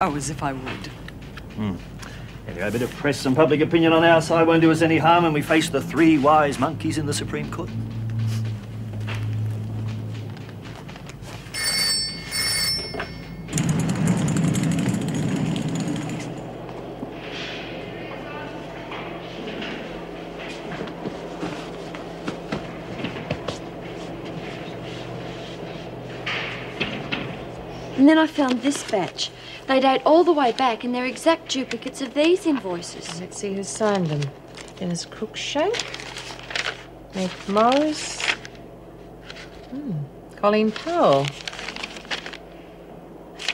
Oh, as if I would. Anyway, a bit of press and public opinion on our side won't do us any harm when we face the three wise monkeys in the Supreme Court. And then I found this batch. They date all the way back, and they're exact duplicates of these invoices. Let's see who signed them. Dennis Cruikshank, Meg Morris, Colleen Powell.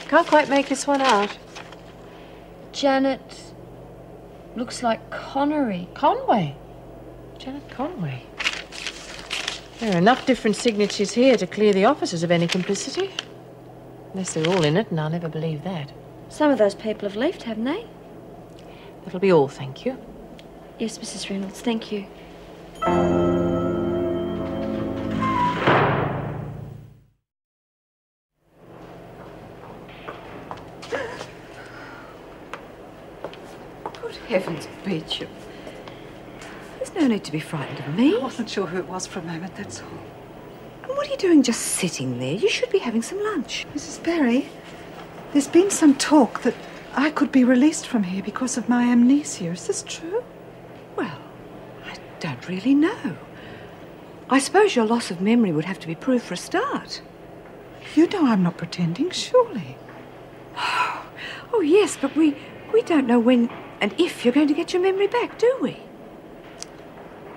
Can't quite make this one out. Janet looks like Connery. Conway. Janet Conway. There are enough different signatures here to clear the officers of any complicity. Unless they're all in it, and I'll never believe that. Some of those people have left, haven't they? That'll be all, thank you. Yes, Mrs. Reynolds, thank you. Good heavens, Beecham. There's no need to be frightened of me. I wasn't sure who it was for a moment, that's all. And what are you doing just sitting there? You should be having some lunch. Mrs. Berry, there's been some talk that I could be released from here because of my amnesia. Is this true? Well, I don't really know. I suppose your loss of memory would have to be proved for a start. You know I'm not pretending, surely. Oh, yes, but we don't know when and if you're going to get your memory back, do we?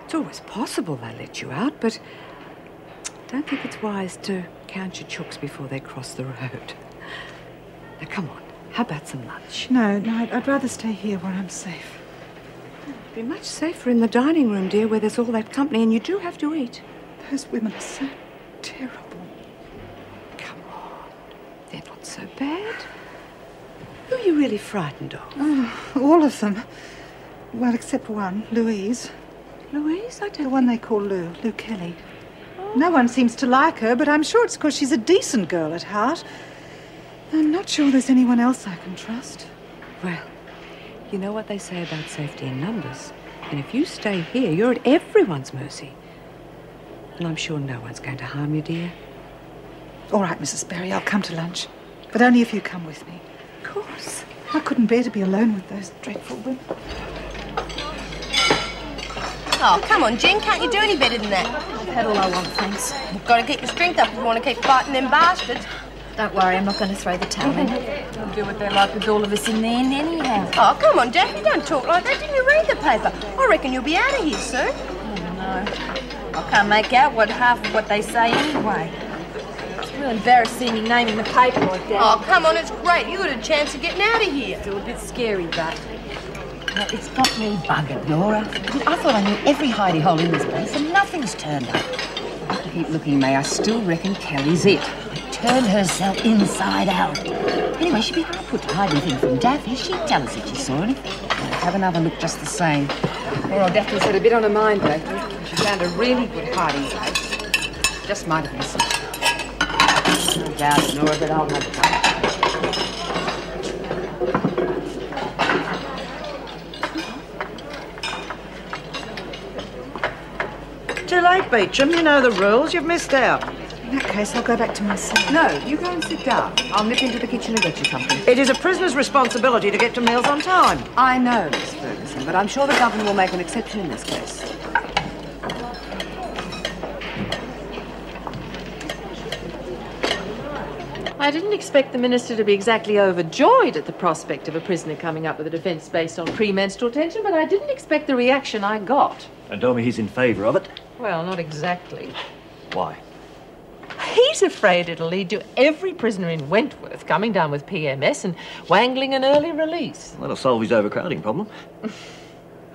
It's always possible they'll let you out, but I don't think it's wise to count your chooks before they cross the road. Now, come on. How about some lunch? No, I'd rather stay here where I'm safe. It'd be much safer in the dining room, dear, where there's all that company, and you do have to eat. Those women are so terrible. Come on. They're not so bad. Who are you really frightened of? Oh, all of them. Well, except for one, Louise. Louise? The one they call Lou Kelly. Oh. No one seems to like her, but I'm sure it's because she's a decent girl at heart. I'm not sure there's anyone else I can trust. Well, you know what they say about safety in numbers. And if you stay here, you're at everyone's mercy. And I'm sure no one's going to harm you, dear. All right, Mrs. Berry, I'll come to lunch. But only if you come with me. Of course. I couldn't bear to be alone with those dreadful women. Oh, come on, Jen. Can't you do any better than that? I've had all I want, thanks. You've got to keep your strength up if you want to keep fighting them bastards. Don't worry, I'm not going to throw the towel in. They'll do what they like with all of us in the end anyhow. Oh, come on, Daphne, don't talk like that. Didn't you read the paper? I reckon you'll be out of here soon. Oh, no. I can't make out half of what they say anyway. It's real embarrassing your name in the paper like that. Oh, come on, it's great. You got a chance of getting out of here. Still a bit scary, but... Well, it's got me buggered, Laura. I thought I knew every hidey hole in this place and nothing's turned up. I have to keep looking, May. I still reckon Kelly's it. Turned herself inside out. Anyway, she'd be hard put to hide anything from Daffy. She'd tell us if she saw anything. Have another look just the same. Poor old Daphne's had a bit on her mind lately. She found a really good hiding place. Just might have missed. No doubt, Laura, but I'll have it. Too late, Beecham. You know the rules. You've missed out. In that case, I'll go back to my cell. No, you go and sit down. I'll nip into the kitchen and get you something. It is a prisoner's responsibility to get to meals on time. I know, Miss Ferguson, but I'm sure the governor will make an exception in this case. I didn't expect the minister to be exactly overjoyed at the prospect of a prisoner coming up with a defence based on premenstrual tension, but I didn't expect the reaction I got. And told me he's in favour of it. Well, not exactly. Why? He's afraid it'll lead to every prisoner in Wentworth coming down with PMS and wangling an early release. Well, that'll solve his overcrowding problem.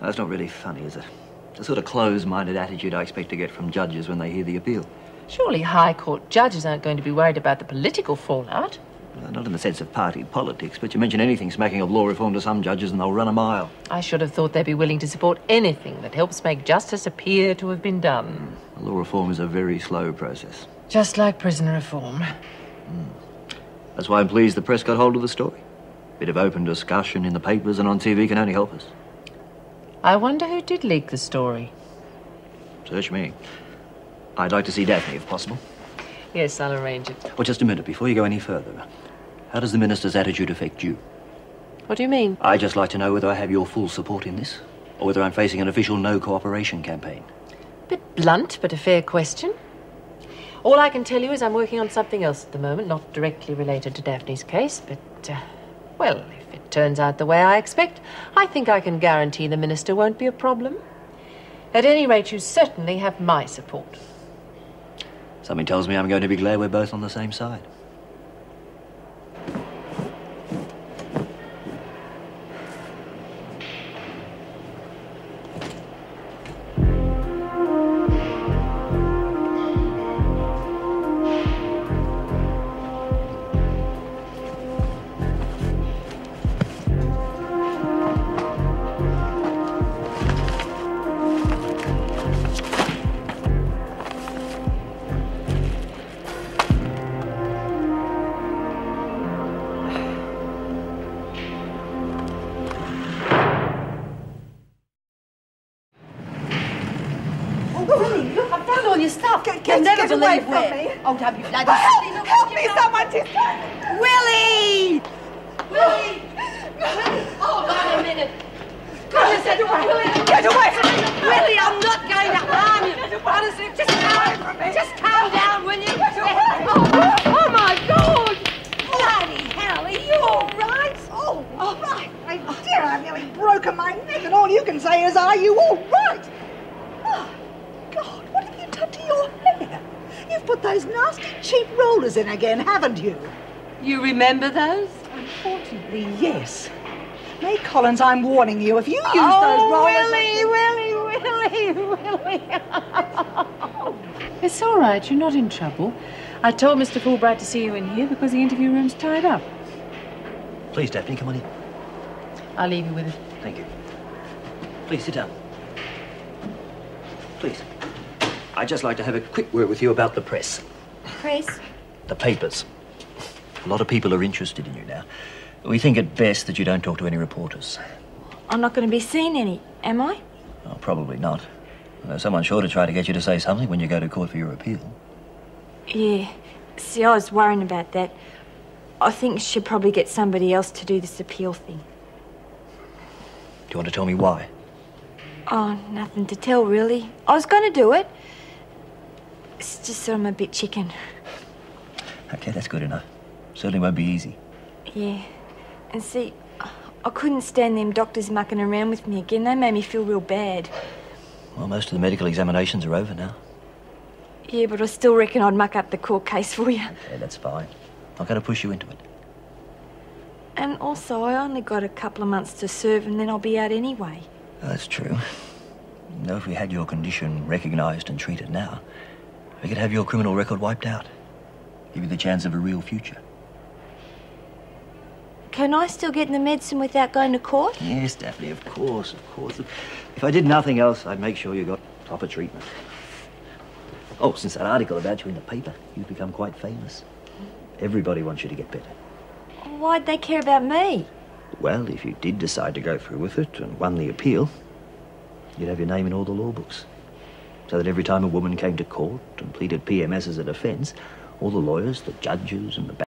That's not really funny, is it? It's the sort of closed-minded attitude I expect to get from judges when they hear the appeal. Surely High Court judges aren't going to be worried about the political fallout. Well, not in the sense of party politics, but you mention anything smacking of law reform to some judges and they'll run a mile. I should have thought they'd be willing to support anything that helps make justice appear to have been done. Law reform is a very slow process. Just like prisoner reform. That's why I'm pleased the press got hold of the story. Bit of open discussion in the papers and on TV can only help us. I wonder who did leak the story. Search me. I'd like to see Daphne, if possible. Yes, I'll arrange it. Well, just a minute, before you go any further. How does the Minister's attitude affect you? What do you mean? I'd just like to know whether I have your full support in this, or whether I'm facing an official no-cooperation campaign. Bit blunt, but a fair question. All I can tell you is I'm working on something else at the moment, not directly related to Daphne's case, but, well, if it turns out the way I expect, I think I can guarantee the Minister won't be a problem. At any rate, you certainly have my support. Something tells me I'm going to be glad we're both on the same side. I've found all your stuff. Get away from me. Oh, don't be bloody Help me, someone! Willie! Willie! Hold on a minute. Get away from me! Willie, I'm not going to harm you. Honestly, just calm down, will you? Oh, my God! Bloody hell, are you all right? Oh, all right. Dear, I've nearly broken my neck, and all you can say is, are you all right? Oh, God, what have you done to your hair? You've put those nasty, cheap rollers in again, haven't you? You remember those? Unfortunately, yes. May Collins, I'm warning you, if you use those rollers... Willie! It's all right, you're not in trouble. I told Mr. Fulbright to see you in here because the interview room's tied up. Please, Daphne, come on in. I'll leave you with it. Thank you. Please, sit down. Please. I'd just like to have a quick word with you about the press. Press? The papers. A lot of people are interested in you now. We think it best that you don't talk to any reporters. I'm not going to be seen any, am I? Oh, probably not. Someone's sure to try to get you to say something when you go to court for your appeal. Yeah. See, I was worrying about that. I think she'll probably get somebody else to do this appeal thing. Do you want to tell me why? Oh, nothing to tell, really. I was going to do it. It's just that I'm a bit chicken. Okay, that's good enough. Certainly won't be easy. Yeah. And see, I couldn't stand them doctors mucking around with me again. They made me feel real bad. Well, most of the medical examinations are over now. Yeah, but I still reckon I'd muck up the court case for you. Okay, that's fine. I'm going to push you into it. And also, I only got a couple of months to serve and then I'll be out anyway. That's true. You know, if we had your condition recognised and treated now, we could have your criminal record wiped out. Give you the chance of a real future. Can I still get the medicine without going to court? Yes, Daphne, of course, of course. If I did nothing else, I'd make sure you got proper treatment. Oh, since that article about you in the paper, you've become quite famous. Everybody wants you to get better. Why'd they care about me? Well, if you did decide to go through with it and won the appeal, you'd have your name in all the law books. So that every time a woman came to court and pleaded PMS as a defence, all the lawyers, the judges and the